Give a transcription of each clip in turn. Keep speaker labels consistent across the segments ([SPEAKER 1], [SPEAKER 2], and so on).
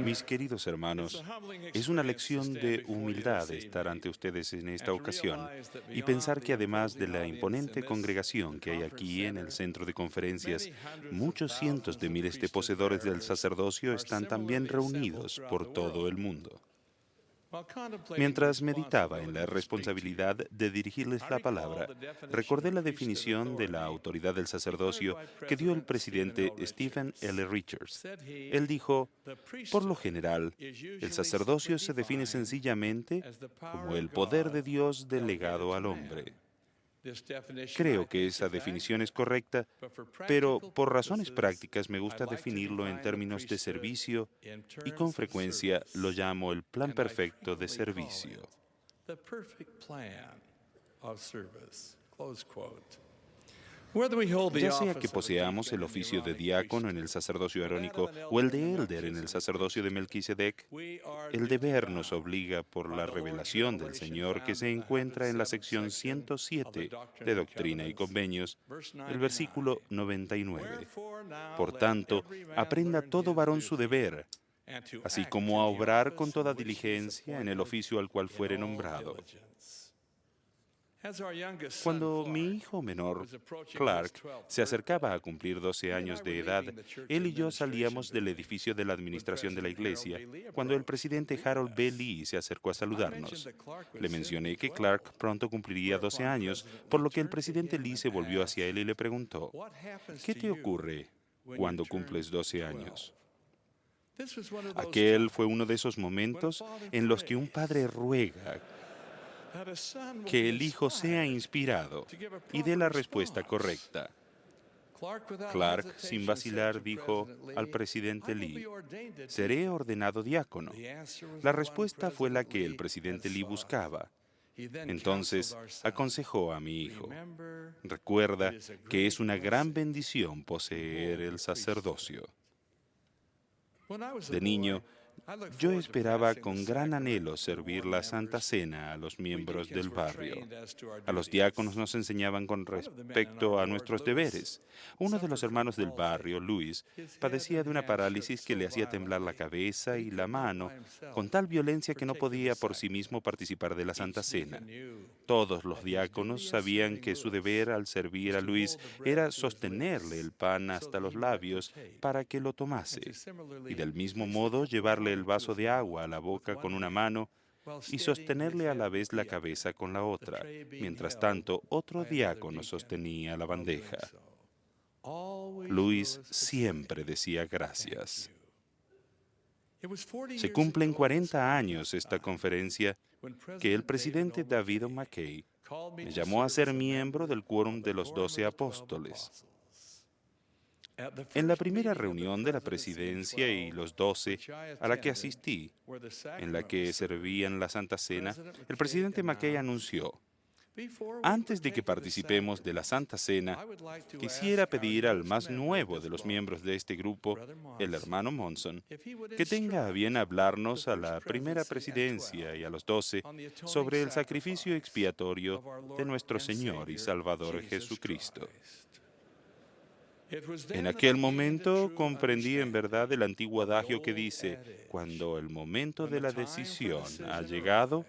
[SPEAKER 1] Mis queridos hermanos, es una lección de humildad estar ante ustedes en esta ocasión y pensar que además de la imponente congregación que hay aquí en el centro de conferencias, muchos cientos de miles de poseedores del sacerdocio están también reunidos por todo el mundo. Mientras meditaba en la responsabilidad de dirigirles la palabra, recordé la definición de la autoridad del sacerdocio que dio el presidente Stephen L. Richards. Él dijo, por lo general, el sacerdocio se define sencillamente como el poder de Dios delegado al hombre. Creo que esa definición es correcta, pero por razones prácticas me gusta definirlo en términos de servicio y con frecuencia lo llamo el plan perfecto de servicio. Ya sea que poseamos el oficio de diácono en el sacerdocio arónico o el de élder en el sacerdocio de Melquisedec, el deber nos obliga por la revelación del Señor que se encuentra en la sección 107 de Doctrina y Convenios, el versículo 99. Por tanto, aprenda todo varón su deber, así como a obrar con toda diligencia en el oficio al cual fuere nombrado. Cuando mi hijo menor, Clark, se acercaba a cumplir 12 años de edad, él y yo salíamos del edificio de la administración de la iglesia cuando el presidente Harold B. Lee se acercó a saludarnos. Le mencioné que Clark pronto cumpliría 12 años, por lo que el presidente Lee se volvió hacia él y le preguntó, ¿qué te ocurre cuando cumples 12 años? Aquel fue uno de esos momentos en los que un padre ruega que el hijo sea inspirado y dé la respuesta correcta. Clark, sin vacilar, dijo al presidente Lee, seré ordenado diácono. La respuesta fue la que el presidente Lee buscaba. Entonces aconsejó a mi hijo, recuerda que es una gran bendición poseer el sacerdocio. De niño, yo esperaba con gran anhelo servir la Santa Cena a los miembros del barrio. A los diáconos nos enseñaban con respecto a nuestros deberes. Uno de los hermanos del barrio, Luis, padecía de una parálisis que le hacía temblar la cabeza y la mano con tal violencia que no podía por sí mismo participar de la Santa Cena. Todos los diáconos sabían que su deber al servir a Luis era sostenerle el pan hasta los labios para que lo tomase, y del mismo modo llevarle el vaso de agua a la boca con una mano y sostenerle a la vez la cabeza con la otra. Mientras tanto, otro diácono sostenía la bandeja. Luis siempre decía gracias. Se cumplen 40 años esta conferencia que el presidente David O. McKay me llamó a ser miembro del quórum de los 12 apóstoles. En la primera reunión de la presidencia y los 12 a la que asistí, en la que servían la Santa Cena, el presidente McKay anunció, antes de que participemos de la Santa Cena, quisiera pedir al más nuevo de los miembros de este grupo, el hermano Monson, que tenga a bien hablarnos a la primera presidencia y a los 12 sobre el sacrificio expiatorio de nuestro Señor y Salvador Jesucristo. En aquel momento comprendí en verdad el antiguo adagio que dice, cuando el momento de la decisión ha llegado,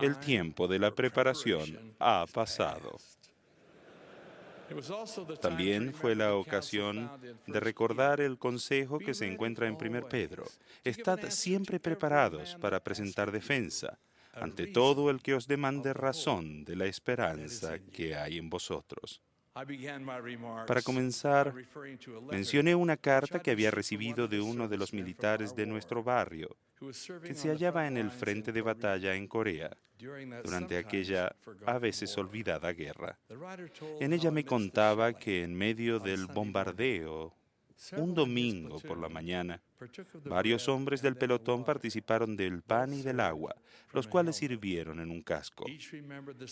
[SPEAKER 1] el tiempo de la preparación ha pasado. También fue la ocasión de recordar el consejo que se encuentra en 1 Pedro. Estad siempre preparados para presentar defensa ante todo el que os demande razón de la esperanza que hay en vosotros. Para comenzar, mencioné una carta que había recibido de uno de los militares de nuestro barrio, que se hallaba en el frente de batalla en Corea, durante aquella a veces olvidada guerra. En ella me contaba que en medio del bombardeo, un domingo por la mañana, varios hombres del pelotón participaron del pan y del agua, los cuales sirvieron en un casco.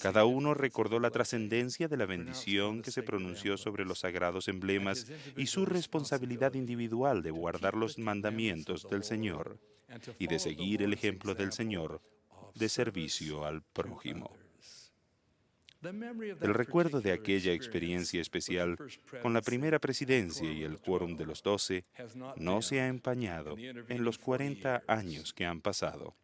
[SPEAKER 1] Cada uno recordó la trascendencia de la bendición que se pronunció sobre los sagrados emblemas y su responsabilidad individual de guardar los mandamientos del Señor y de seguir el ejemplo del Señor de servicio al prójimo. El recuerdo de aquella experiencia especial con la primera presidencia y el quórum de los 12 no se ha empañado en los 40 años que han pasado.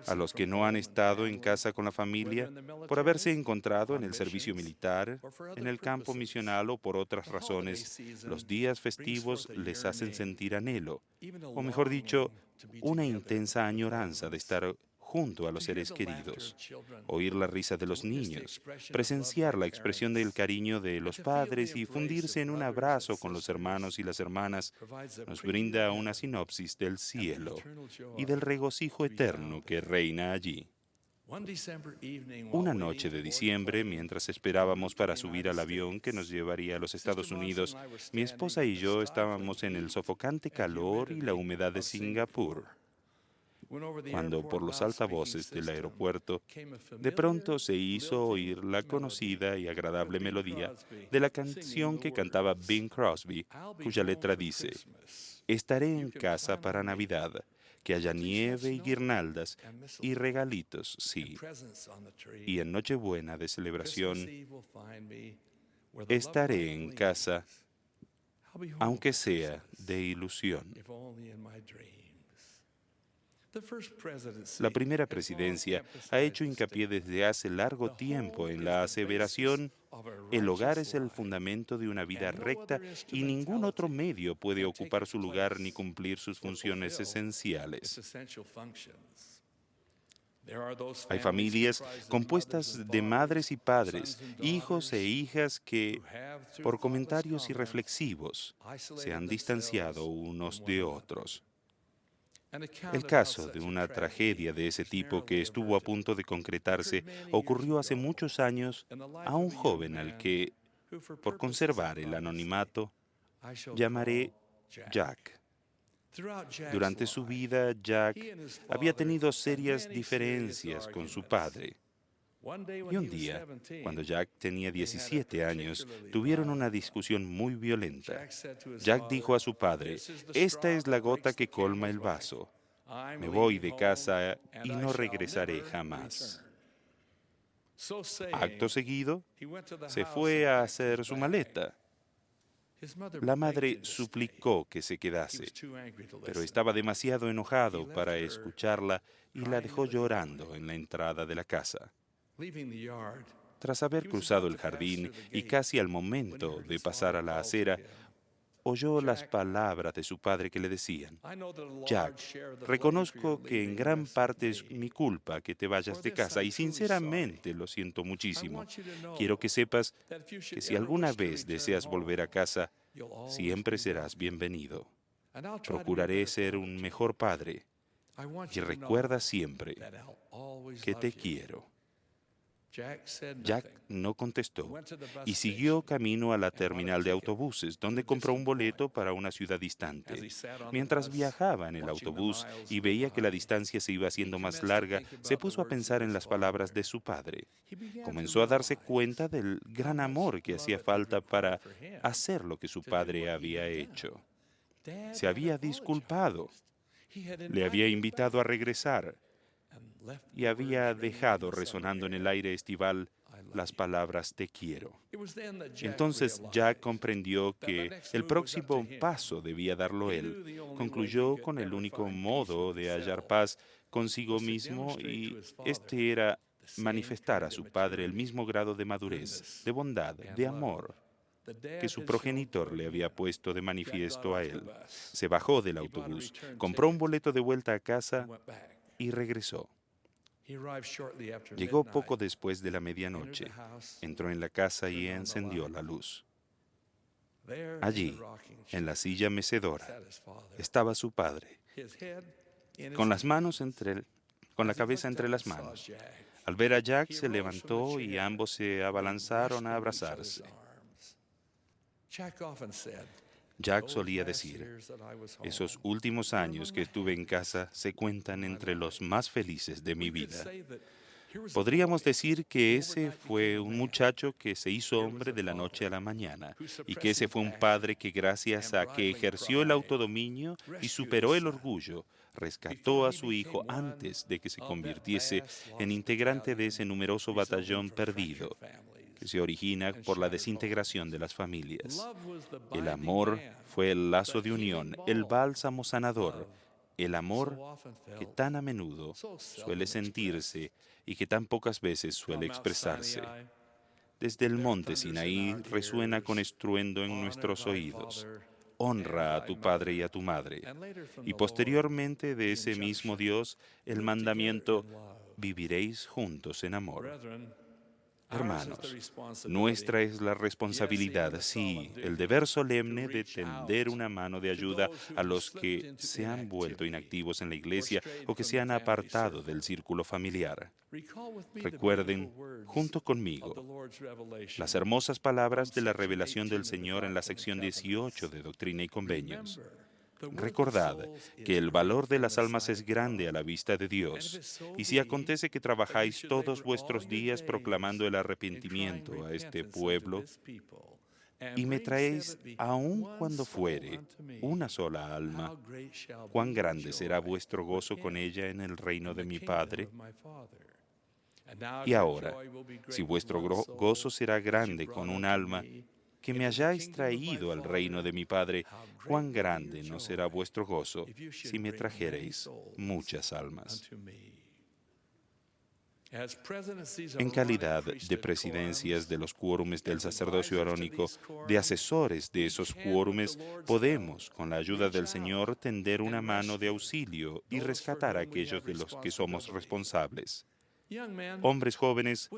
[SPEAKER 1] A los que no han estado en casa con la familia por haberse encontrado en el servicio militar, en el campo misional o por otras razones, los días festivos les hacen sentir anhelo, o mejor dicho, una intensa añoranza de estar junto a los seres queridos, oír la risa de los niños, presenciar la expresión del cariño de los padres y fundirse en un abrazo con los hermanos y las hermanas, nos brinda una sinopsis del cielo y del regocijo eterno que reina allí. Una noche de diciembre, mientras esperábamos para subir al avión que nos llevaría a los Estados Unidos, mi esposa y yo estábamos en el sofocante calor y la humedad de Singapur, cuando por los altavoces del aeropuerto de pronto se hizo oír la conocida y agradable melodía de la canción que cantaba Bing Crosby, cuya letra dice: estaré en casa para Navidad, que haya nieve y guirnaldas y regalitos, sí. Y en Nochebuena de celebración, estaré en casa, aunque sea de ilusión. La primera presidencia ha hecho hincapié desde hace largo tiempo en la aseveración: el hogar es el fundamento de una vida recta y ningún otro medio puede ocupar su lugar ni cumplir sus funciones esenciales. Hay familias compuestas de madres y padres, hijos e hijas que, por comentarios irreflexivos, se han distanciado unos de otros. El caso de una tragedia de ese tipo que estuvo a punto de concretarse ocurrió hace muchos años a un joven al que, por conservar el anonimato, llamaré Jack. Durante su vida, Jack había tenido serias diferencias con su padre. Y un día, cuando Jack tenía 17 años, tuvieron una discusión muy violenta. Jack dijo a su padre: esta es la gota que colma el vaso. Me voy de casa y no regresaré jamás. Acto seguido, se fue a hacer su maleta. La madre suplicó que se quedase, pero estaba demasiado enojado para escucharla y la dejó llorando en la entrada de la casa. Tras haber cruzado el jardín y casi al momento de pasar a la acera, oyó las palabras de su padre que le decían: Jack, reconozco que en gran parte es mi culpa que te vayas de casa y sinceramente lo siento muchísimo. Quiero que sepas que si alguna vez deseas volver a casa, siempre serás bienvenido. Procuraré ser un mejor padre y recuerda siempre que te quiero. Jack no contestó y siguió camino a la terminal de autobuses, donde compró un boleto para una ciudad distante. Mientras viajaba en el autobús y veía que la distancia se iba haciendo más larga, se puso a pensar en las palabras de su padre. Comenzó a darse cuenta del gran amor que hacía falta para hacer lo que su padre había hecho. Se había disculpado, le había invitado a regresar y había dejado resonando en el aire estival las palabras "te quiero". Entonces Jack comprendió que el próximo paso debía darlo él. Concluyó con el único modo de hallar paz consigo mismo, y este era manifestar a su padre el mismo grado de madurez, de bondad, de amor que su progenitor le había puesto de manifiesto a él. Se bajó del autobús, compró un boleto de vuelta a casa y regresó. Llegó poco después de la medianoche, entró en la casa y encendió la luz. Allí, en la silla mecedora, estaba su padre, con la cabeza entre las manos. Al ver a Jack, se levantó y ambos se abalanzaron a abrazarse. Jack solía decir: esos últimos años que estuve en casa se cuentan entre los más felices de mi vida. Podríamos decir que ese fue un muchacho que se hizo hombre de la noche a la mañana, y que ese fue un padre que, gracias a que ejerció el autodominio y superó el orgullo, rescató a su hijo antes de que se convirtiese en integrante de ese numeroso batallón perdido que se origina por la desintegración de las familias. El amor fue el lazo de unión, el bálsamo sanador, el amor que tan a menudo suele sentirse y que tan pocas veces suele expresarse. Desde el monte Sinaí resuena con estruendo en nuestros oídos: honra a tu padre y a tu madre. Y posteriormente de ese mismo Dios, el mandamiento: viviréis juntos en amor. Hermanos, nuestra es la responsabilidad, sí, el deber solemne de tender una mano de ayuda a los que se han vuelto inactivos en la iglesia o que se han apartado del círculo familiar. Recuerden, junto conmigo, las hermosas palabras de la revelación del Señor en la sección 18 de Doctrina y Convenios. Recordad que el valor de las almas es grande a la vista de Dios, y si acontece que trabajáis todos vuestros días proclamando el arrepentimiento a este pueblo, y me traéis, aun cuando fuere, una sola alma, cuán grande será vuestro gozo con ella en el reino de mi Padre. Y ahora, si vuestro gozo será grande con un alma, que me hayáis traído al reino de mi Padre, cuán grande no será vuestro gozo si me trajereis muchas almas. En calidad de presidencias de los quórumes del sacerdocio arónico, de asesores de esos quórumes, podemos, con la ayuda del Señor, tender una mano de auxilio y rescatar a aquellos de los que somos responsables. Hombres jóvenes,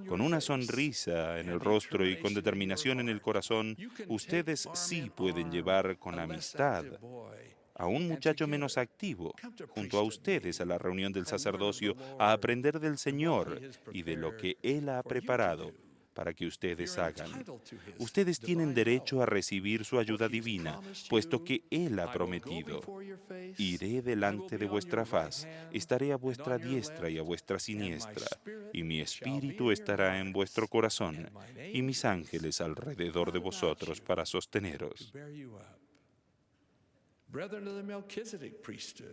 [SPEAKER 1] con una sonrisa en el rostro y con determinación en el corazón, ustedes sí pueden llevar con amistad a un muchacho menos activo junto a ustedes a la reunión del sacerdocio a aprender del Señor y de lo que Él ha preparado para que ustedes hagan. Ustedes tienen derecho a recibir su ayuda divina, puesto que Él ha prometido: iré delante de vuestra faz, estaré a vuestra diestra y a vuestra siniestra, y mi espíritu estará en vuestro corazón, y mis ángeles alrededor de vosotros para sosteneros.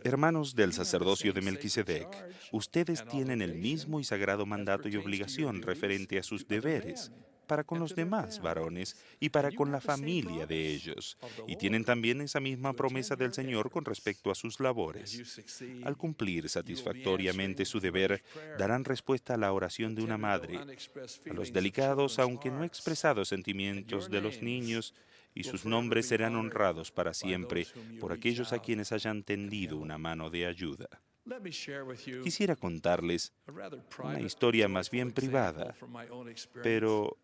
[SPEAKER 1] Hermanos del sacerdocio de Melquisedec, ustedes tienen el mismo y sagrado mandato y obligación referente a sus deberes para con los demás varones y para con la familia de ellos, y tienen también esa misma promesa del Señor con respecto a sus labores. Al cumplir satisfactoriamente su deber, darán respuesta a la oración de una madre, a los delicados, aunque no expresados sentimientos de los niños, y sus nombres serán honrados para siempre por aquellos a quienes hayan tendido una mano de ayuda. Quisiera contarles una historia más bien privada, pero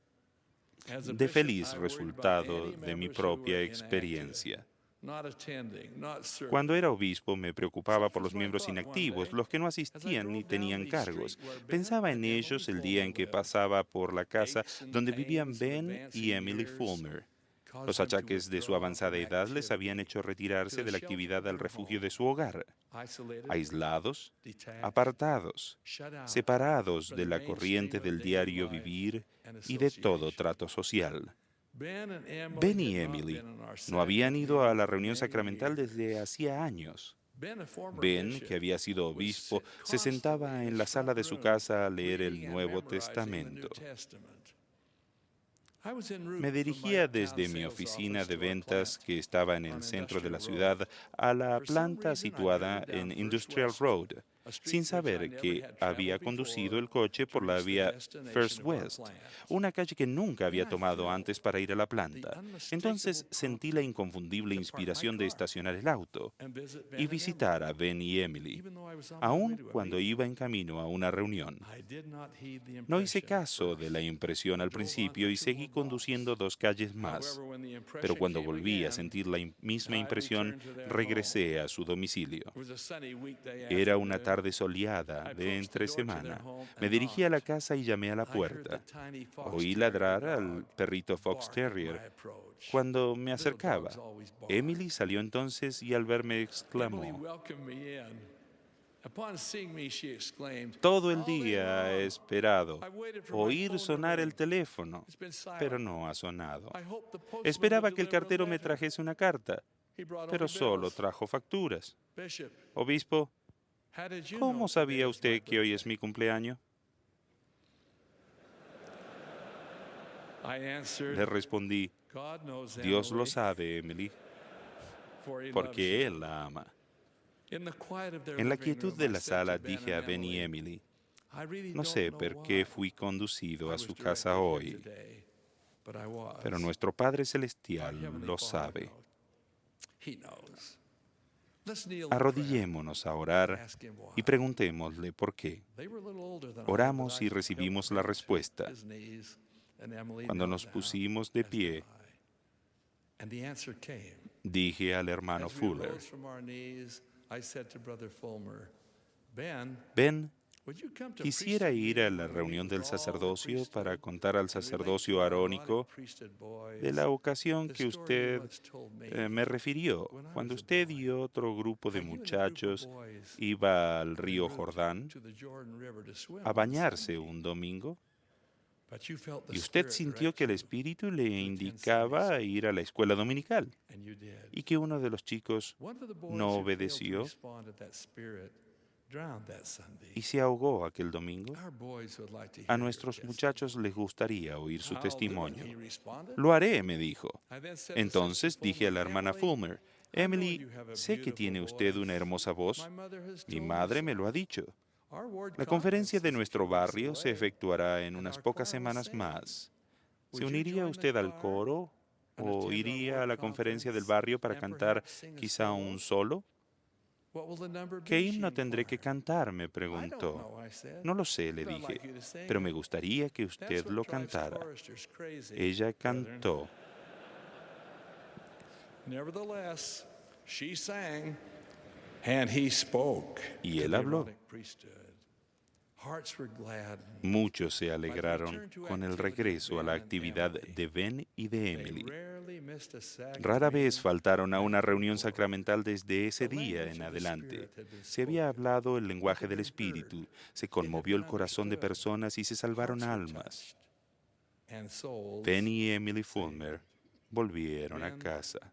[SPEAKER 1] de feliz resultado de mi propia experiencia. Cuando era obispo me preocupaba por los miembros inactivos, los que no asistían ni tenían cargos. Pensaba en ellos el día en que pasaba por la casa donde vivían Ben y Emily Fulmer. Los achaques de su avanzada edad les habían hecho retirarse de la actividad al refugio de su hogar, aislados, apartados, separados de la corriente del diario vivir y de todo trato social. Ben y Emily no habían ido a la reunión sacramental desde hacía años. Ben, que había sido obispo, se sentaba en la sala de su casa a leer el Nuevo Testamento. Me dirigía desde mi oficina de ventas, que estaba en el centro de la ciudad, a la planta situada en Industrial Road, sin saber que había conducido el coche por la vía First West, una calle que nunca había tomado antes para ir a la planta. Entonces sentí la inconfundible inspiración de estacionar el auto y visitar a Ben y Emily, aun cuando iba en camino a una reunión. No hice caso de la impresión al principio y seguí conduciendo 2 calles más, pero cuando volví a sentir la misma impresión, regresé a su domicilio. Era una tarde soleada de entre semana. Me dirigí a la casa y llamé a la puerta. Oí ladrar al perrito Fox Terrier cuando me acercaba. Emily salió entonces y al verme exclamó: todo el día he esperado oír sonar el teléfono, pero no ha sonado. Esperaba que el cartero me trajese una carta, pero solo trajo facturas. Obispo, ¿cómo sabía usted que hoy es mi cumpleaños? Le respondí, Dios lo sabe, Emily, porque Él la ama. En la quietud de la sala dije a Ben y Emily, no sé por qué fui conducido a su casa hoy, pero nuestro Padre Celestial lo sabe. Arrodillémonos a orar y preguntémosle por qué. Oramos y recibimos la respuesta. Cuando nos pusimos de pie, dije al hermano Fuller, Ben, quisiera ir a la reunión del sacerdocio para contar al sacerdocio arónico de la ocasión que usted me refirió, cuando usted y otro grupo de muchachos iba al río Jordán a bañarse un domingo. Y usted sintió que el Espíritu le indicaba ir a la escuela dominical y que uno de los chicos no obedeció y se ahogó aquel domingo. A nuestros muchachos les gustaría oír su testimonio. Lo haré, me dijo. Entonces dije a la hermana Fulmer, Emily, sé que tiene usted una hermosa voz. Mi madre me lo ha dicho. La conferencia de nuestro barrio se efectuará en unas pocas semanas más. ¿Se uniría usted al coro o iría a la conferencia del barrio para cantar quizá un solo? ¿Qué himno tendré que cantar?, me preguntó. No lo sé, le dije, pero me gustaría que usted lo cantara. Ella cantó. Y él habló. Muchos se alegraron con el regreso a la actividad de Ben y de Emily. Rara vez faltaron a una reunión sacramental desde ese día en adelante. Se había hablado el lenguaje del Espíritu, se conmovió el corazón de personas y se salvaron almas. Ben y Emily Fulmer volvieron a casa.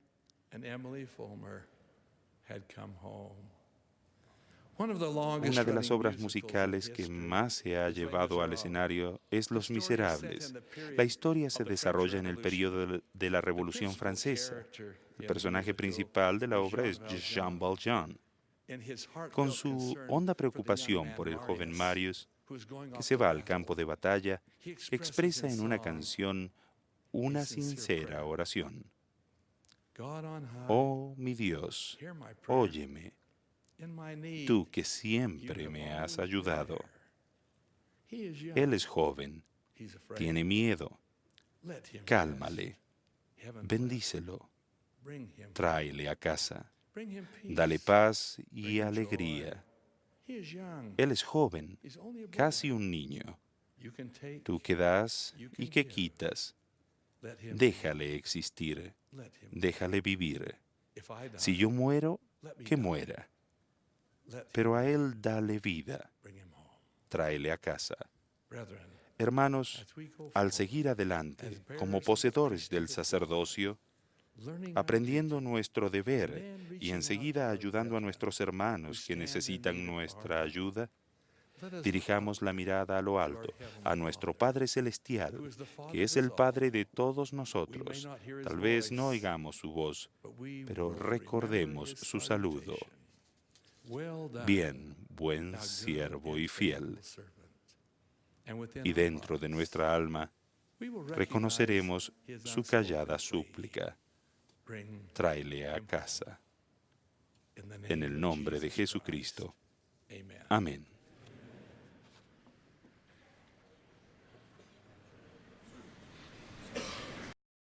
[SPEAKER 1] Una de las obras musicales que más se ha llevado al escenario es Los Miserables. La historia se desarrolla en el período de la Revolución Francesa. El personaje principal de la obra es Jean Valjean. Con su honda preocupación por el joven Marius, que se va al campo de batalla, expresa en una canción una sincera oración. Oh, mi Dios, óyeme. Tú que siempre me has ayudado. Él es joven, tiene miedo. Cálmale, bendícelo, tráele a casa, dale paz y alegría. Él es joven, casi un niño. Tú que das y que quitas, déjale existir, déjale vivir. Si yo muero, que muera. Pero a él dale vida, tráele a casa. Hermanos, al seguir adelante como poseedores del sacerdocio, aprendiendo nuestro deber y enseguida ayudando a nuestros hermanos que necesitan nuestra ayuda, dirijamos la mirada a lo alto, a nuestro Padre Celestial, que es el Padre de todos nosotros. Tal vez no oigamos su voz, pero recordemos su saludo. Bien, buen siervo y fiel. Y dentro de nuestra alma reconoceremos su callada súplica. Tráele a casa. En el nombre de Jesucristo. Amén.